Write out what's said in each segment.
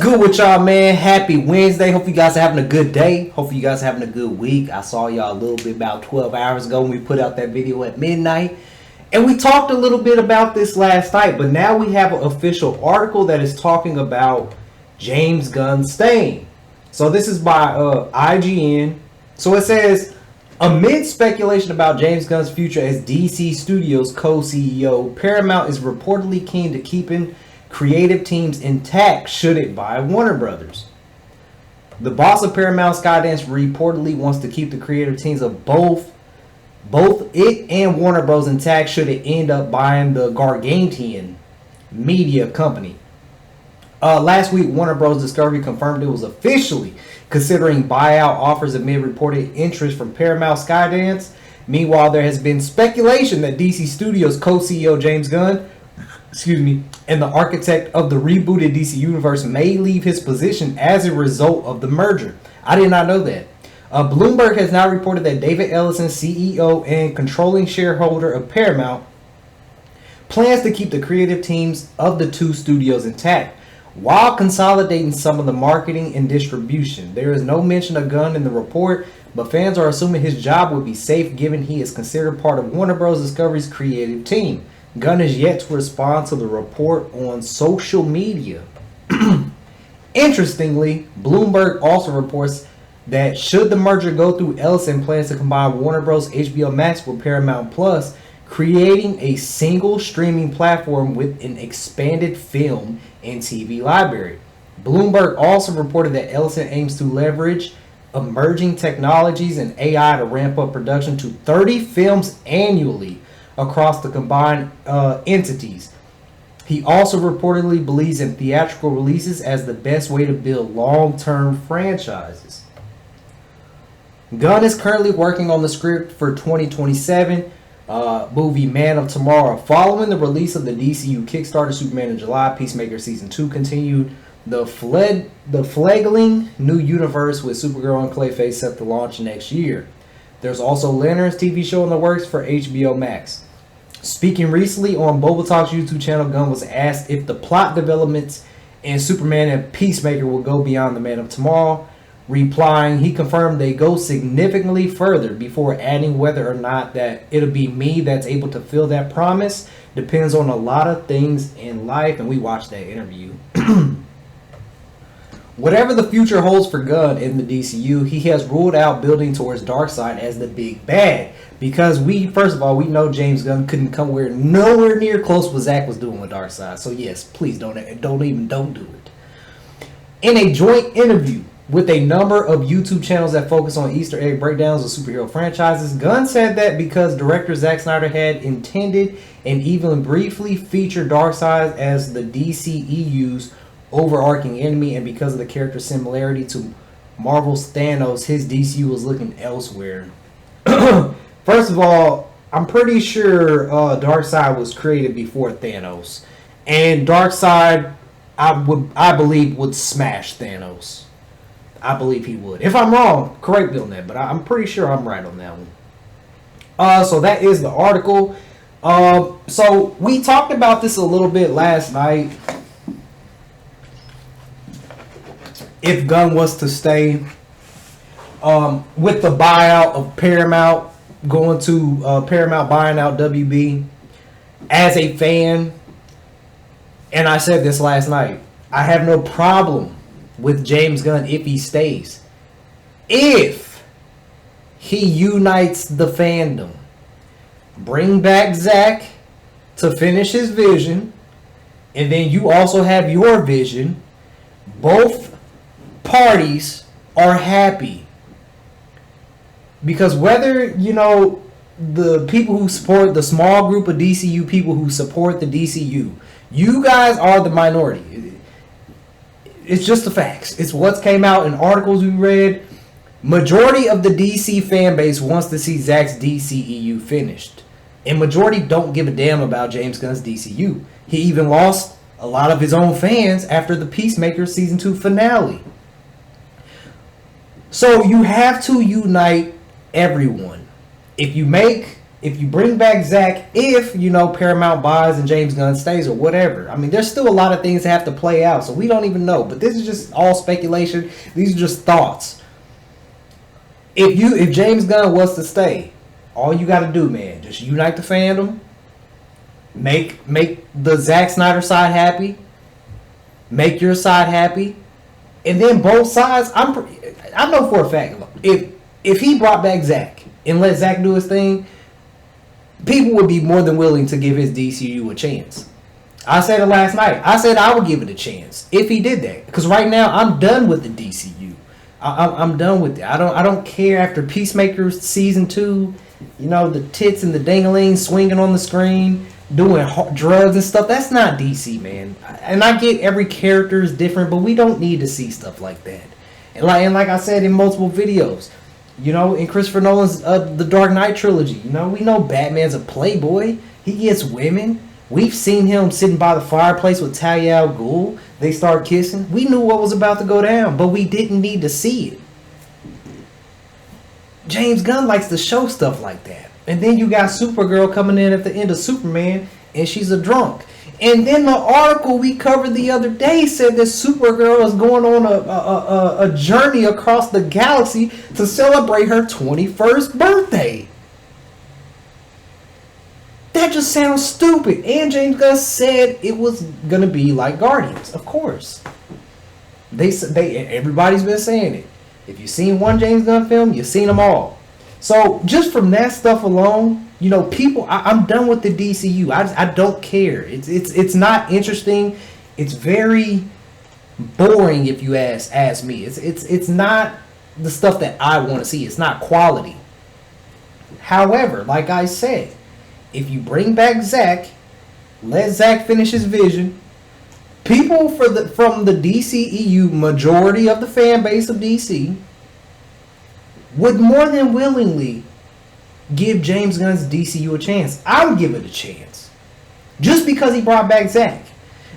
good with y'all, man? Happy Wednesday. Hope you guys are having a good day. Hope you guys are having a good week. I saw y'all a little bit about 12 hours ago when we put out that video at midnight. And we talked a little bit about this last night, but now we have an official article that is talking about James Gunn staying. So this is by IGN. So it says, amid speculation about James Gunn's future as DC Studios co-CEO, Paramount is reportedly keen to keeping creative teams intact should it buy Warner Brothers. The boss of Paramount, Skydance, reportedly wants to keep the creative teams of both it and Warner Bros. Intact should it end up buying the Gargantian media company. Last week, Warner Bros. Discovery confirmed it was officially considering buyout offers amid reported interest from Paramount Skydance. Meanwhile, there has been speculation that DC Studios co-CEO James Gunn, and the architect of the rebooted DC Universe may leave his position as a result of the merger. I did not know that. Bloomberg has now reported that David Ellison, CEO and controlling shareholder of Paramount, plans to keep the creative teams of the two studios intact, while consolidating some of the marketing and distribution. There is no mention of Gunn in the report, but fans are assuming his job would be safe given he is considered part of Warner Bros. Discovery's creative team. Gunn is yet to respond to the report on social media. Interestingly, Bloomberg also reports that should the merger go through, Ellison plans to combine Warner Bros. HBO Max with Paramount Plus, creating a single streaming platform with an expanded film and TV library. Bloomberg also reported that Ellison aims to leverage emerging technologies and AI to ramp up production to 30 films annually across the combined entities. He also reportedly believes in theatrical releases as the best way to build long-term franchises. Gunn is currently working on the script for 2027 movie Man of Tomorrow. Following the release of the DCU Kickstarter Superman in July, Peacemaker Season 2 continued the fledgling new universe with Supergirl and Clayface set to launch next year. There's also Lantern's TV show in the works for HBO Max. Speaking recently on Boba Talk's YouTube channel, Gunn was asked if the plot developments in Superman and Peacemaker will go beyond the Man of Tomorrow. Replying, he confirmed they go significantly further before adding whether or not that it'll be me that's able to fill that promise depends on a lot of things in life. And we watched that interview. Whatever the future holds for Gunn in the DCU, he has ruled out building towards Darkseid as the big bad. Because we know James Gunn couldn't come nowhere near close what Zack was doing with Darkseid. So yes, please don't do it. In a joint interview with a number of YouTube channels that focus on Easter egg breakdowns of superhero franchises, Gunn said that because director Zack Snyder had intended and even briefly featured Darkseid as the DCEU's overarching enemy, and because of the character's similarity to Marvel's Thanos, his DCU was looking elsewhere. First of all, I'm pretty sure Darkseid was created before Thanos, and Darkseid, I believe, would smash Thanos. I believe he would. If I'm wrong, correct me on that, but I'm pretty sure I'm right on that one. So that is the article. So we talked about this a little bit last night. If Gunn was to stay, with the buyout of Paramount, going to Paramount buying out WB, as a fan, and I said this last night, I have no problem with James Gunn if he stays. If he unites the fandom, bring back Zack to finish his vision, and then you also have your vision, both parties are happy. Because whether, the people who support, the small group of DCU people who support the DCU, you guys are the minority. It's just the facts. It's what's came out in articles we read. Majority of the DC fan base wants to see Zack's DCEU finished. And majority don't give a damn about James Gunn's DCU. He even lost a lot of his own fans after the Peacemaker Season 2 finale. So you have to unite everyone. If you make if you bring back Zack, if, you know, Paramount buys and James Gunn stays or whatever. I mean, there's still a lot of things that have to play out, so we don't even know. But this is just all speculation. These are just thoughts. If James Gunn was to stay, all you got to do, man, just unite the fandom, make the Zack Snyder side happy, make your side happy, and then both sides. I know for a fact, if he brought back Zack and let Zack do his thing, people would be more than willing to give his DCU a chance. I said it last night. I said I would give it a chance if he did that. Because right now I'm done with the DCU. I'm done with it. I don't care after Peacemaker season 2. You know, the tits and the dangling swinging on the screen, doing drugs and stuff. That's not DC, man. And I get every character is different, but we don't need to see stuff like that. And like I said in multiple videos, you know, in Christopher Nolan's The Dark Knight trilogy, you know, we know Batman's a playboy. He gets women. We've seen him sitting by the fireplace with Talia al Ghul. They start kissing. We knew what was about to go down, but we didn't need to see it. James Gunn likes to show stuff like that. And then you got Supergirl coming in at the end of Superman, and she's a drunk. And then the article we covered the other day said that Supergirl is going on a journey across the galaxy to celebrate her 21st birthday. That just sounds stupid. And James Gunn said it was gonna be like Guardians, of course. Everybody's been saying it. If you've seen one James Gunn film, you've seen them all. So just from that stuff alone, you know, people, I'm done with the DCU. I don't care. It's not interesting. It's very boring if you ask me. It's not the stuff that I want to see. It's not quality. However, like I said, if you bring back Zack, let Zack finish his vision. People from the DCEU, majority of the fan base of DC, would more than willingly give James Gunn's DCU a chance. I would give it a chance. Just because he brought back Zack.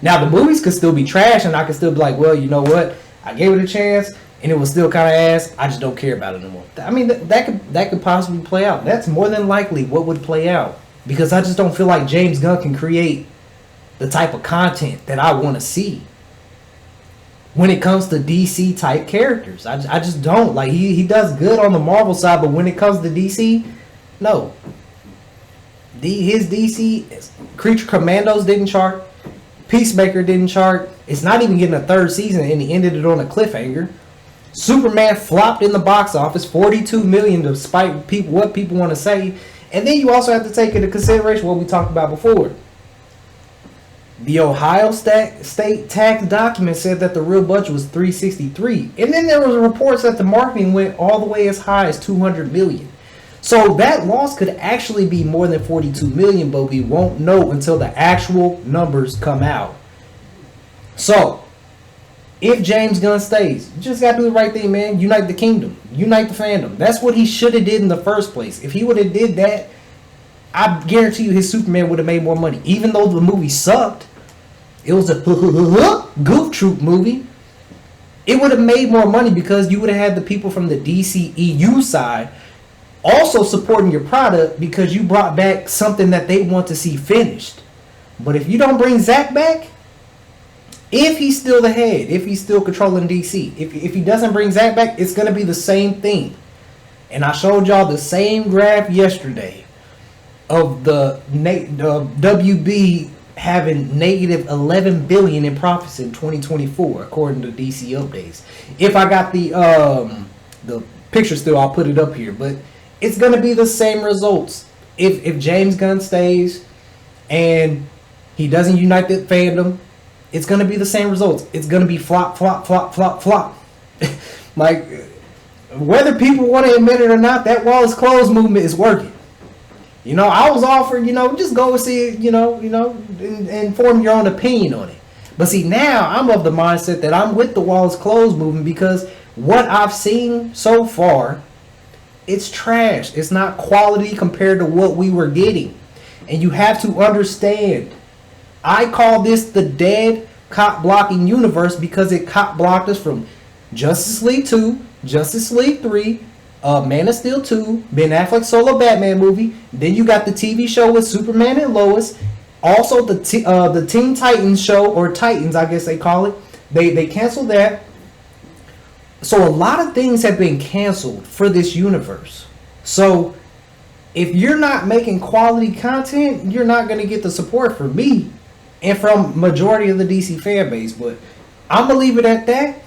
Now, the movies could still be trash, and I could still be like, well, you know what? I gave it a chance, and it was still kind of ass. I just don't care about it anymore. I mean, that could possibly play out. That's more than likely what would play out. Because I just don't feel like James Gunn can create the type of content that I want to see when it comes to DC type characters. I just don't. Like, he does good on the Marvel side, but when it comes to DC, no. His DC Creature Commandos didn't chart. Peacemaker didn't chart. It's not even getting a third season, and he ended it on a cliffhanger. Superman flopped in the box office, $42 million, despite what people want to say. And then you also have to take into consideration what we talked about before. The Ohio state tax document said that the real budget was $363, and then there was reports that the marketing went all the way as high as $200 million. So that loss could actually be more than $42 million, but we won't know until the actual numbers come out. So if James Gunn stays, you just gotta do the right thing, man. Unite the kingdom, unite the fandom. That's what he should have did in the first place. If he would have did that, I guarantee you his Superman would have made more money. Even though the movie sucked, it was a goof troop movie, it would have made more money because you would have had the people from the DCEU side also supporting your product because you brought back something that they want to see finished. But if you don't bring Zack back, if he's still the head, if he's still controlling DC, if he doesn't bring Zack back, it's going to be the same thing. And I showed y'all the same graph yesterday of the WB having negative $11 billion in profits in 2024, according to DC updates. If I got the picture still, I'll put it up here. But it's going to be the same results. If James Gunn stays and he doesn't unite the fandom, it's going to be the same results. It's going to be flop, flop, flop, flop, flop. Like, whether people want to admit it or not, that wall is closed movement is working. You know, I was offered, just go and see it, and form your own opinion on it. But see, now I'm of the mindset that I'm with the walls closed movement because what I've seen so far, it's trash. It's not quality compared to what we were getting. And you have to understand, I call this the dead cop blocking universe because it cop blocked us from Justice League 2, Justice League 3, Man of Steel 2, Ben Affleck's solo Batman movie. Then you got the TV show with Superman and Lois. Also the Teen Titans show, or Titans, I guess they call it. They canceled that. So a lot of things have been canceled for this universe. So if you're not making quality content, you're not going to get the support from me and from majority of the DC fan base. But I'm going to leave it at that.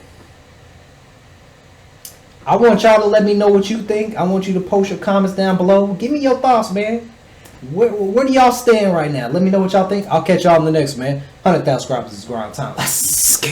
I want y'all to let me know what you think. I want you to post your comments down below. Give me your thoughts, man. Where do y'all stand right now? Let me know what y'all think. I'll catch y'all in the next, man. 100,000 subscribers is grind time. Let's go.